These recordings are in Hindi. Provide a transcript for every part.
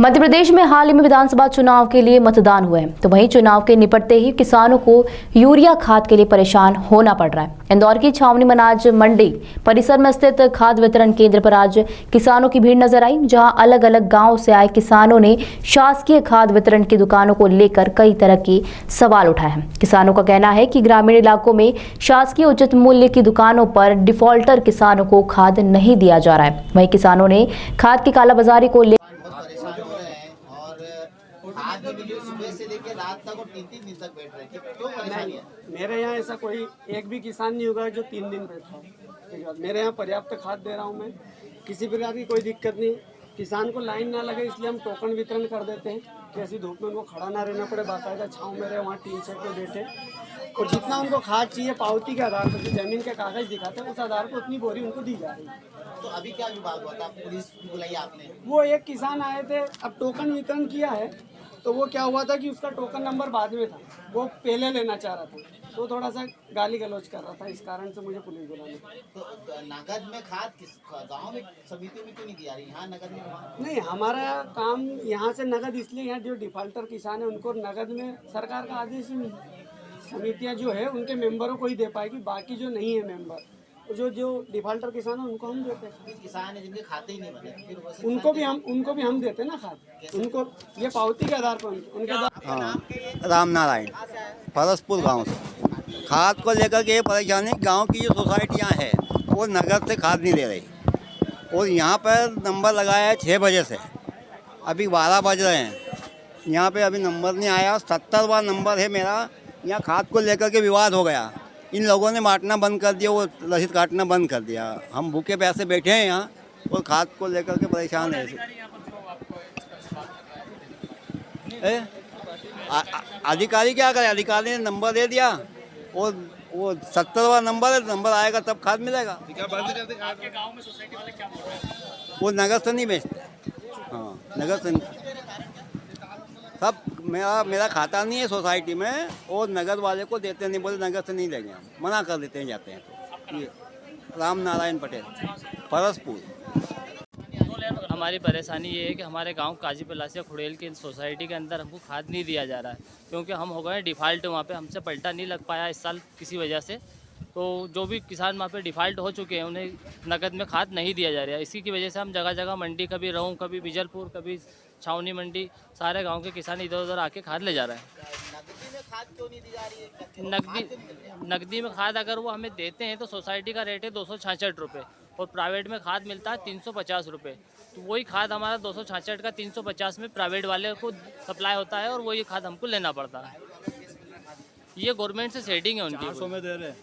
मध्य प्रदेश में हाल ही में विधानसभा चुनाव के लिए मतदान हुए हैं, तो वहीं चुनाव के निपटते ही किसानों को यूरिया खाद के लिए परेशान होना पड़ रहा है। इंदौर की छावनी अनाज मंडी परिसर में स्थित खाद वितरण केंद्र पर आज किसानों की भीड़ नजर आई, जहां अलग अलग गांव से आए किसानों ने शासकीय खाद वितरण की दुकानों को लेकर कई तरह के सवाल उठाए हैं। किसानों का कहना है कि ग्रामीण इलाकों में शासकीय उचित मूल्य की दुकानों पर डिफॉल्टर किसानों को खाद नहीं दिया जा रहा है। वहीं किसानों ने खाद की कालाबाजारी को परेशान हो रहे हैं और आज भी सुबह से लेकर रात तक और 3-3 दिन तक बैठ रहे हैं। क्यों परेशानी है? मेरे यहाँ ऐसा कोई एक भी किसान नहीं होगा जो 3 दिन बैठा हो। मेरे यहाँ पर्याप्त खाद दे रहा हूँ मैं, किसी प्रकार की कोई दिक्कत नहीं। किसान को लाइन ना लगे इसलिए हम टोकन वितरण कर देते हैं कि ऐसी धूप में उनको खड़ा ना रहना पड़े, बाकायदा छाँव में रहे, वहाँ टीन सेट पे बैठे और जितना उनको खाद चाहिए पावती के आधार पर, जमीन के कागज दिखाते हैं उस आधार पर उतनी बोरी उनको दी जा रही है। तो अभी क्या विभाग हुआ था? पुलिस बुलाई आपने? वो एक किसान आए थे, अब टोकन वितरण किया है तो वो क्या हुआ था कि उसका टोकन नंबर बाद में था, वो पहले लेना चाह रहा था, तो थोड़ा सा गाली गलौज कर रहा था, इस कारण से मुझे पुलिस बुलाने। तो नगद में खाद किस गांव में समितियों में क्यों नहीं दी जा रही? यहाँ नगद में वहाँ नहीं, हमारा काम यहाँ से नगद इसलिए, यहाँ जो डिफाल्टर किसान है उनको नगद में सरकार का आदेश ही नहीं। समितियाँ जो है उनके मेंबरों को ही दे पाएगी, बाकी जो नहीं है मेंबर, जो डिफाल्टर किसान है उनको हम देते हैं। किसान है जिनके खाते ही नहीं बने, फिर वो उनको भी हम देते हैं ना खाद, उनको ये पावती के आधार पर उनके। हाँ, राम नारायण फरसपुर गांव से खाद को लेकर के ये परेशानी, गांव की जो सोसाइटियां हैं वो नगद से खाद नहीं दे रही और यहाँ पर नंबर लगाया है 6 बजे से, अभी 12 बज रहे हैं, यहाँ पे अभी नंबर नहीं आया। 70वां नंबर है मेरा। यहाँ खाद को लेकर के विवाद हो गया, इन लोगों ने बांटना बंद कर दिया, वो रसीद काटना बंद कर दिया। हम भूखे प्यासे बैठे हैं यहाँ और खाद को लेकर के परेशान है। अधिकारी क्या करे? अधिकारी ने नंबर दे दिया और वो 70वां नंबर है, नंबर आएगा तब खाद मिलेगा। आपके गांव में सोसाइटी वाले क्या बोल रहे हैं? वो नगद से नहीं बेचते। हाँ, नगद से नहीं। सब मेरा खाता नहीं है सोसाइटी में और नगद वाले को देते नहीं, बोले नगद से नहीं लेंगे, हम मना कर देते हैं, जाते हैं। तो ये राम नारायण पटेल फरसपुर। हमारी परेशानी ये है कि हमारे गांव काजी पलासिया खुड़ेल की सोसाइटी के अंदर हमको खाद नहीं दिया जा रहा है, क्योंकि हम हो गए डिफ़ाल्ट। वहाँ पे हमसे पलटा नहीं लग पाया इस साल किसी वजह से, तो जो भी किसान वहाँ पे डिफ़ाल्ट हो चुके हैं उन्हें नगद में खाद नहीं दिया जा रहा है। इसी की वजह से हम जगह जगह मंडी, कभी रहूँ, कभी बिजलपुर, कभी छावनी मंडी, सारे गांव के किसान इधर उधर आके खाद ले जा रहे हैं। नगदी में खाद क्यों नहीं दी जा रही है? नकदी में खाद अगर वो हमें देते हैं तो सोसाइटी का रेट है 266 रुपये और प्राइवेट में खाद मिलता है 350 रुपये। तो वही खाद हमारा 266 का 350 में प्राइवेट वाले को सप्लाई होता है और वही खाद हमको लेना पड़ता है। ये गवर्नमेंट से सेटिंग है उनकी। 400 में दे रहे हैं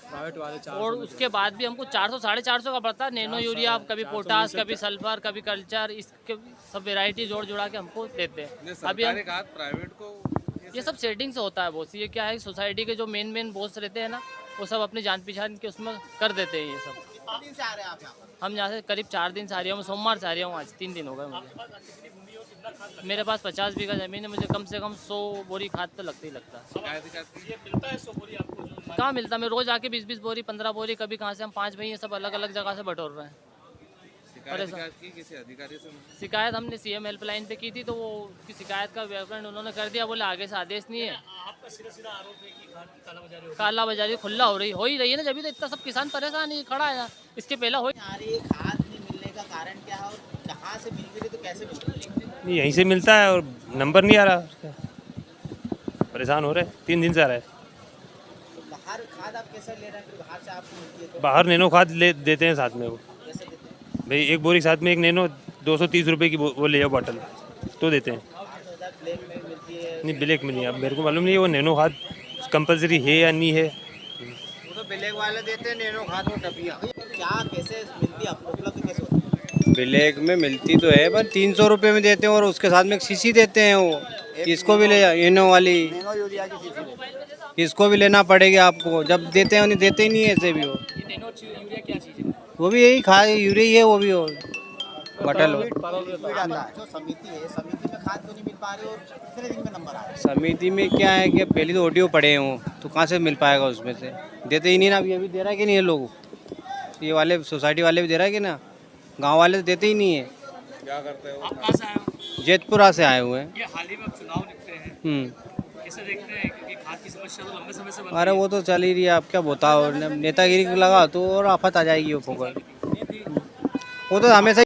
प्राइवेट वाले, 400 और उसके बाद भी हमको 400 साढ़े 400 का पड़ता है। नैनो यूरिया, कभी पोटास, कभी सल्फर, कभी कल्चर, इसके सब वेराइटी जोड़ जुड़ा के हमको देते हैं। अभी हम प्राइवेट को ये सब सेटिंग से होता है बॉस। ये क्या है, सोसाइटी के जो मेन बॉस रहते हैं ना, वो सब अपनी जान पहचान के उसमें कर देते हैं ये सब। कितने दिन से आ रहे हैं आप यहाँ पर? हम यहाँ से करीब 4 दिन से आ रही हूँ। मैं सोमवार से आ रही हूँ, आज 3 दिन हो गए मुझे। मेरे पास 50 बीघा ज़मीन है, मुझे कम से कम 100 बोरी खाद तो लगता ही लगता है। कहाँ मिलता? मैं रोज़ आके 20-20 बोरी, 15 बोरी, कभी कहाँ से हम 5 भाई, ये सब अलग अलग जगह से बटोर रहे हैं। शिकायत हमने CM हेल्पलाइन पे की थी, तो वो उसकी शिकायत का विवरण उन्होंने कर दिया, बोले आगे से आदेश नहीं है। आपका सीधा आरोप है कि काला बाजारी खुला हो ही रही है ना, जब तो इतना सब किसान परेशान है, खड़ा है। इसके पहले हो आ रही है खाद नहीं मिलने का कारण क्या है और कहाँ से मिल रही, तो कैसे मिल रही? यहीं से मिलता है और नंबर नहीं आ रहा, परेशान हो रहे। 3 दिन से आ रहा है। तो बाहर खाद आप कैसे ले रहे हैं? फिर बाहर से आपको मिलती है तो बाहर नैनो खाद ले देते हैं साथ में। वो कैसे देते हैं? भाई एक बोरी के साथ में एक नैनो 230 रुपये की वो ले जाओ बॉटल, तो देते हैं। 8,000 ब्लैक में मिलती है? नहीं, ब्लैक में नहीं। अब मेरे को मालूम नहीं है वो नैनो खाद कंपलसरी है या नहीं है। वो तो ब्लैक वाले देते हैं नैनो खाद, वो डबिया क्या कैसे मिलती है आपको? उपलब्ध कैसे होती है? ब्लैक में मिलती तो है, पर 300 रुपये में देते हैं और उसके साथ में एक शीशी देते हैं। वो इसको भी ले इनो वाली, नैनो यूरिया की शीशी इसको भी लेना पड़ेगा आपको। जब देते हैं उन्हें देते ही नहीं है ऐसे भी। यूरिया क्या चीज़ है? वो भी यही खाद यूरिया है, वो भी बटल। जो समिति है, समिति में खाद क्यों नहीं मिल पा रही और कितने दिन में नंबर आ रहा है? समिति में क्या है कि पहले तो ऑडियो पड़े हैं वो, तो कहाँ से मिल पाएगा उसमें से? देते ही नहीं ना। अभी दे रहा है कि नहीं है लोग, ये वाले सोसाइटी वाले भी दे रहा है कि ना, गाँव वाले तो देते ही नहीं है। आप कहाँ से आए हो? जेतपुरा से आए हुए हैं। ये हाल ही में अब चुनाव निकले हैं, कैसे देखते हैं? क्योंकि खाद की समस्या तो लंबे समय से बन अरे रही है। वो तो चल ही रही है, आप क्या बताओ, नेतागिरी लगा तो और आफत आ जाएगी वो फोकट। वो तो हमेशा